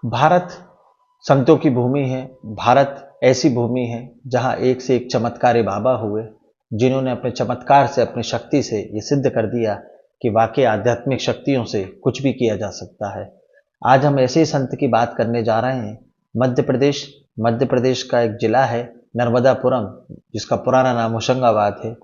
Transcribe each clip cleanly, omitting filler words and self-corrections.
भारत संतों की भूमि है। भारत ऐसी भूमि है जहां एक से एक चमत्कारी बाबा हुए, जिन्होंने अपने चमत्कार से, अपनी शक्ति से ये सिद्ध कर दिया कि वाकई आध्यात्मिक शक्तियों से कुछ भी किया जा सकता है। आज हम ऐसे ही संत की बात करने जा रहे हैं। मध्य प्रदेश का एक जिला है नर्मदापुरम, जिसका पुराना नाम होशंगाबाद है।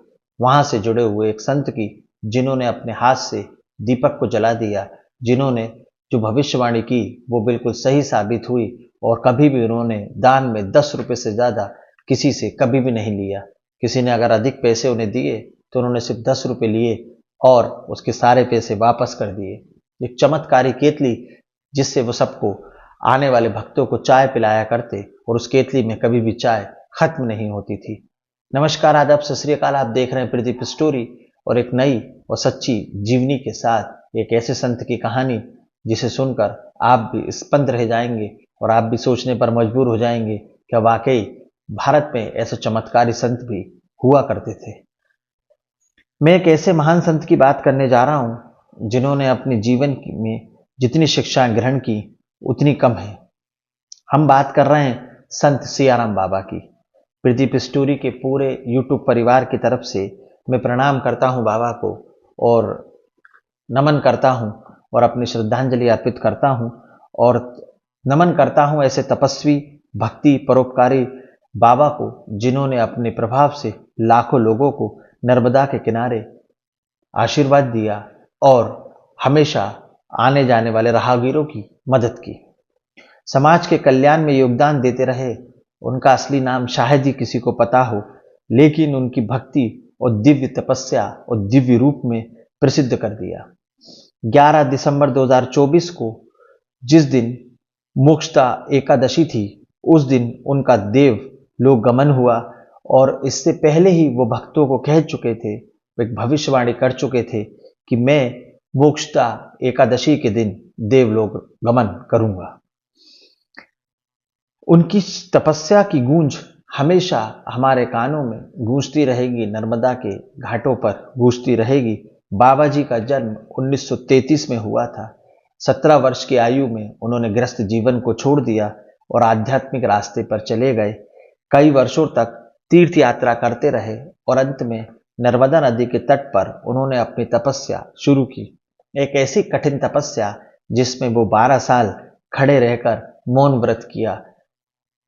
वहां से जुड़े हुए एक संत की, जिन्होंने अपने हाथ से दीपक को जला दिया, जिन्होंने जो भविष्यवाणी की वो बिल्कुल सही साबित हुई, और कभी भी उन्होंने दान में 10 रुपए से ज्यादा किसी से कभी भी नहीं लिया। किसी ने अगर अधिक पैसे उन्हें दिए तो उन्होंने सिर्फ 10 रुपए लिए और उसके सारे पैसे वापस कर दिए। एक चमत्कारी केतली, जिससे वो सबको, आने वाले भक्तों को चाय पिलाया करते, और उस केतली में कभी भी चाय खत्म नहीं होती थी। नमस्कार, आदाब, सत श्री अकाल। आप देख रहे हैं प्रदीप स्टोरी, और एक नई और सच्ची जीवनी के साथ एक ऐसे संत की कहानी जिसे सुनकर आप भी स्पंद रह जाएंगे और आप भी सोचने पर मजबूर हो जाएंगे कि वाकई भारत में ऐसे चमत्कारी संत भी हुआ करते थे। मैं एक ऐसे महान संत की बात करने जा रहा हूं जिन्होंने अपने जीवन में जितनी शिक्षाएं ग्रहण की उतनी कम है। हम बात कर रहे हैं संत सियाराम बाबा की। प्रदीप स्टोरी के पूरे यूट्यूब परिवार की तरफ से मैं प्रणाम करता हूं बाबा को, और नमन करता हूं और अपनी श्रद्धांजलि अर्पित करता हूं, और नमन करता हूं ऐसे तपस्वी, भक्ति, परोपकारी बाबा को, जिन्होंने अपने प्रभाव से लाखों लोगों को नर्मदा के किनारे आशीर्वाद दिया और हमेशा आने जाने वाले राहगीरों की मदद की, समाज के कल्याण में योगदान देते रहे। उनका असली नाम शायद ही किसी को पता हो, लेकिन उनकी भक्ति और दिव्य तपस्या और दिव्य रूप में प्रसिद्ध कर दिया। 11 दिसंबर 2024 को, जिस दिन मोक्षदा एकादशी थी, उस दिन उनका देव लोक गमन हुआ, और इससे पहले ही वो भक्तों को कह चुके थे, वो एक भविष्यवाणी कर चुके थे कि मैं मोक्षदा एकादशी के दिन देवलोक गमन करूंगा। उनकी तपस्या की गूंज हमेशा हमारे कानों में गूंजती रहेगी, नर्मदा के घाटों पर गूंजती रहेगी। बाबा जी का जन्म 1933 में हुआ था। 17 वर्ष की आयु में उन्होंने गृहस्थ जीवन को छोड़ दिया और आध्यात्मिक रास्ते पर चले गए। कई वर्षों तक तीर्थ यात्रा करते रहे, और अंत में नर्मदा नदी के तट पर उन्होंने अपनी तपस्या शुरू की। एक ऐसी कठिन तपस्या जिसमें वो 12 साल खड़े रहकर मौन व्रत किया।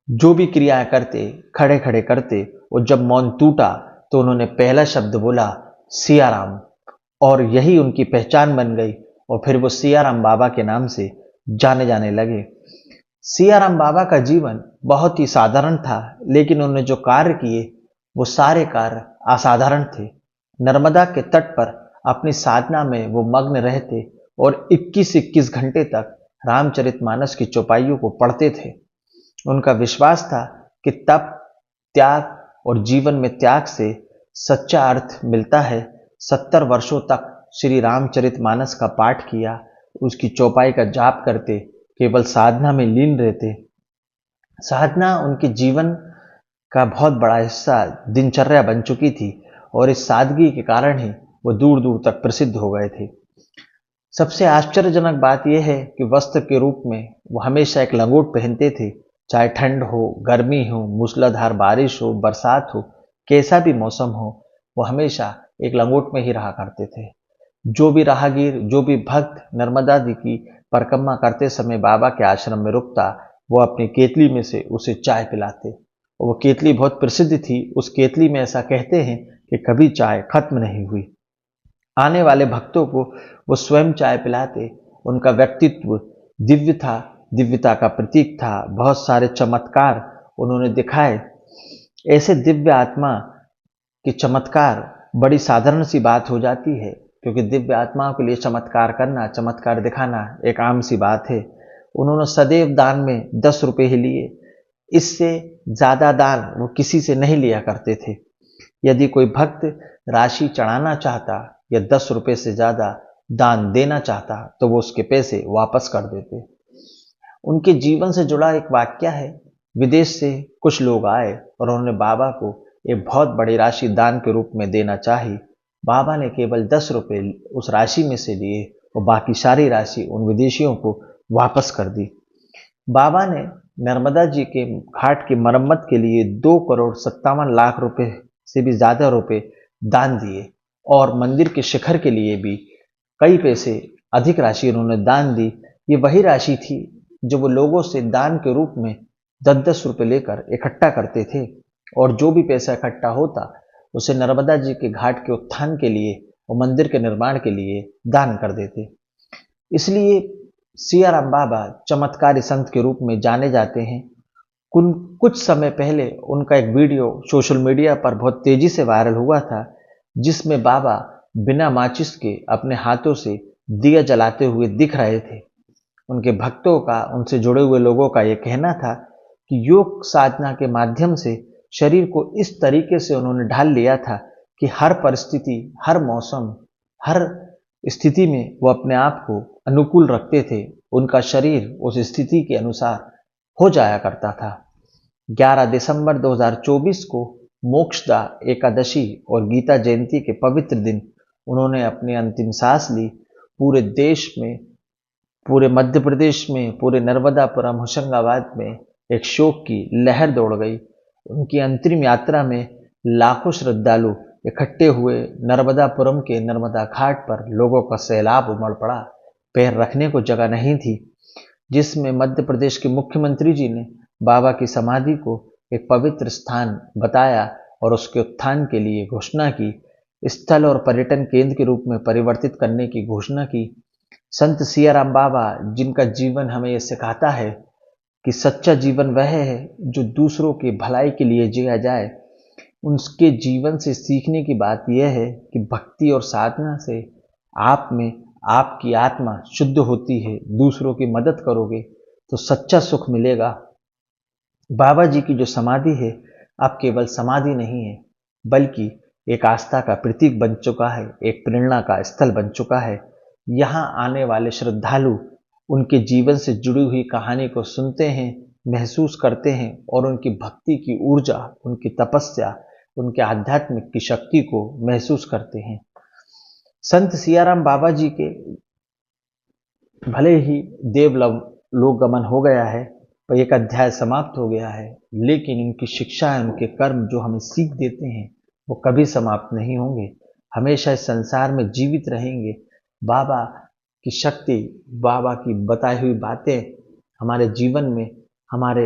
जो भी क्रियाएं करते, खड़े खड़े करते, और जब मौन टूटा तो उन्होंने पहला शब्द बोला, सियाराम, और यही उनकी पहचान बन गई, और फिर वो सियाराम बाबा के नाम से जाने जाने लगे। सियाराम बाबा का जीवन बहुत ही साधारण था, लेकिन उन्होंने जो कार्य किए वो सारे कार्य असाधारण थे। नर्मदा के तट पर अपनी साधना में वो मग्न रहते और 21-21 घंटे तक रामचरितमानस की चौपाइयों को पढ़ते थे। उनका विश्वास था कि तप, त्याग और जीवन में त्याग से सच्चा अर्थ मिलता है। 70 वर्षों तक श्री रामचरितमानस का पाठ किया, उसकी चौपाई का जाप करते, केवल साधना में लीन रहते। साधना उनके जीवन का बहुत बड़ा हिस्सा, दिनचर्या बन चुकी थी, और इस सादगी के कारण ही वो दूर दूर तक प्रसिद्ध हो गए थे। सबसे आश्चर्यजनक बात यह है कि वस्त्र के रूप में वो हमेशा एक लंगोट पहनते थे। चाहे ठंड हो, गर्मी हो, मूसलाधार बारिश हो, बरसात हो, कैसा भी मौसम हो, वो हमेशा एक लंगोट में ही रहा करते थे। जो भी राहगीर, जो भी भक्त नर्मदा जी की परिक्रमा करते समय बाबा के आश्रम में रुकता, वो अपनी केतली में से उसे चाय पिलाते, और वो केतली बहुत प्रसिद्ध थी। उस केतली में ऐसा कहते हैं कि कभी चाय खत्म नहीं हुई। आने वाले भक्तों को वो स्वयं चाय पिलाते। उनका व्यक्तित्व दिव्य था, दिव्यता का प्रतीक था। बहुत सारे चमत्कार उन्होंने दिखाए। ऐसे दिव्य आत्मा के चमत्कार बड़ी साधारण सी बात हो जाती है, क्योंकि दिव्य आत्माओं के लिए चमत्कार करना, चमत्कार दिखाना एक आम सी बात है। उन्होंने सदैव दान में 10 रुपए ही लिए, इससे ज्यादा दान वो किसी से नहीं लिया करते थे। यदि कोई भक्त राशि चढ़ाना चाहता या 10 रुपए से ज्यादा दान देना चाहता तो वो उसके पैसे वापस कर देते। उनके जीवन से जुड़ा एक वाक्य है। विदेश से कुछ लोग आए और उन्होंने बाबा को एक बहुत बड़ी राशि दान के रूप में देना चाही। बाबा ने केवल 10 रुपए उस राशि में से लिए और बाकी सारी राशि उन विदेशियों को वापस कर दी। बाबा ने नर्मदा जी के घाट की मरम्मत के लिए 2,57,00,000 रुपए से भी ज्यादा रुपए दान दिए और मंदिर के शिखर के लिए भी कई पैसे अधिक राशि उन्होंने दान दी। ये वही राशि थी जो वो लोगों से दान के रूप में 10-10 रुपए लेकर इकट्ठा करते थे और जो भी पैसा इकट्ठा होता उसे नर्मदा जी के घाट के उत्थान के लिए और मंदिर के निर्माण के लिए दान कर देते। इसलिए सियाराम बाबा चमत्कारी संत के रूप में जाने जाते हैं। कुछ समय पहले उनका एक वीडियो सोशल मीडिया पर बहुत तेजी से वायरल हुआ था, जिसमें बाबा बिना माचिस के अपने हाथों से दिया जलाते हुए दिख रहे थे। उनके भक्तों का, उनसे जुड़े हुए लोगों का यह कहना था कि योग साधना के माध्यम से शरीर को इस तरीके से उन्होंने ढाल लिया था कि हर परिस्थिति, हर मौसम, हर स्थिति में वो अपने आप को अनुकूल रखते थे। उनका शरीर उस स्थिति के अनुसार हो जाया करता था। 11 दिसंबर 2024 को मोक्षदा एकादशी और गीता जयंती के पवित्र दिन उन्होंने अपनी अंतिम सांस ली। पूरे देश में, पूरे मध्य प्रदेश में, पूरे नर्मदापुरम, होशंगाबाद में एक शोक की लहर दौड़ गई। उनकी अंतरिम यात्रा में लाखों श्रद्धालु इकट्ठे हुए। नर्मदापुरम के नर्मदा घाट पर लोगों का सैलाब उमड़ पड़ा। पैर रखने को जगह नहीं थी, जिसमें मध्य प्रदेश के मुख्यमंत्री जी ने बाबा की समाधि को एक पवित्र स्थान बताया और उसके उत्थान के लिए घोषणा की। स्थल और पर्यटन केंद्र के रूप में परिवर्तित करने की घोषणा की। संत सियाराम बाबा, जिनका जीवन हमें यह सिखाता है कि सच्चा जीवन वह है जो दूसरों की भलाई के लिए जिया जाए, उनके जीवन से सीखने की बात यह है कि भक्ति और साधना से आप में आपकी आत्मा शुद्ध होती है। दूसरों की मदद करोगे तो सच्चा सुख मिलेगा। बाबा जी की जो समाधि है अब केवल समाधि नहीं है, बल्कि एक आस्था का प्रतीक बन चुका है, एक प्रेरणा का स्थल बन चुका है। यहाँ आने वाले श्रद्धालु उनके जीवन से जुड़ी हुई कहानी को सुनते हैं, महसूस करते हैं और उनकी भक्ति की ऊर्जा, उनकी तपस्या, उनके आध्यात्मिक की शक्ति को महसूस करते हैं। संत सियाराम बाबा जी के भले ही देवलोक गमन हो गया है, पर एक अध्याय समाप्त हो गया है, लेकिन उनकी शिक्षा, उनके कर्म जो हमें सीख देते हैं वो कभी समाप्त नहीं होंगे, हमेशा इस संसार में जीवित रहेंगे। बाबा की शक्ति, बाबा की बताई हुई बातें हमारे जीवन में हमारे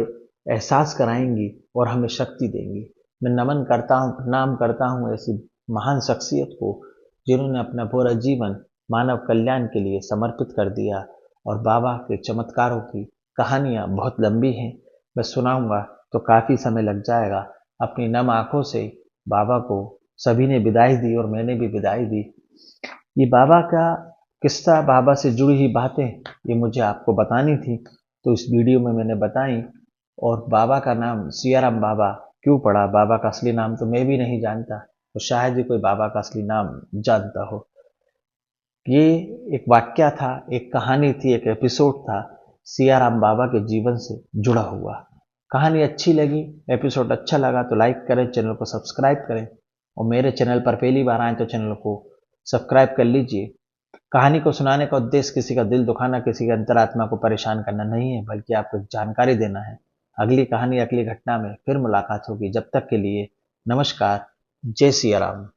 एहसास कराएंगी और हमें शक्ति देंगी। मैं नमन करता हूँ, प्रणाम करता हूँ ऐसी महान शख्सियत को जिन्होंने अपना पूरा जीवन मानव कल्याण के लिए समर्पित कर दिया। और बाबा के चमत्कारों की कहानियाँ बहुत लंबी हैं, मैं सुनाऊंगा तो काफ़ी समय लग जाएगा। अपनी नम आंखों से बाबा को सभी ने विदाई दी और मैंने भी विदाई दी। ये बाबा का किस्सा, बाबा से जुड़ी हुई बातें ये मुझे आपको बतानी थी, तो इस वीडियो में मैंने बताई। और बाबा का नाम सियाराम बाबा क्यों पड़ा, बाबा का असली नाम तो मैं भी नहीं जानता, तो शायद ही कोई बाबा का असली नाम जानता हो। ये एक वाक्या था, एक कहानी थी, एक एपिसोड था सियाराम बाबा के जीवन से जुड़ा हुआ। कहानी अच्छी लगी, एपिसोड अच्छा लगा तो लाइक करें, चैनल को सब्सक्राइब करें और मेरे चैनल पर पहली बार आए तो चैनल को सब्सक्राइब कर लीजिए। कहानी को सुनाने का उद्देश्य किसी का दिल दुखाना, किसी की अंतरात्मा को परेशान करना नहीं है, बल्कि आपको जानकारी देना है। अगली कहानी, अगली घटना में फिर मुलाकात होगी। जब तक के लिए नमस्कार, जय सिया राम।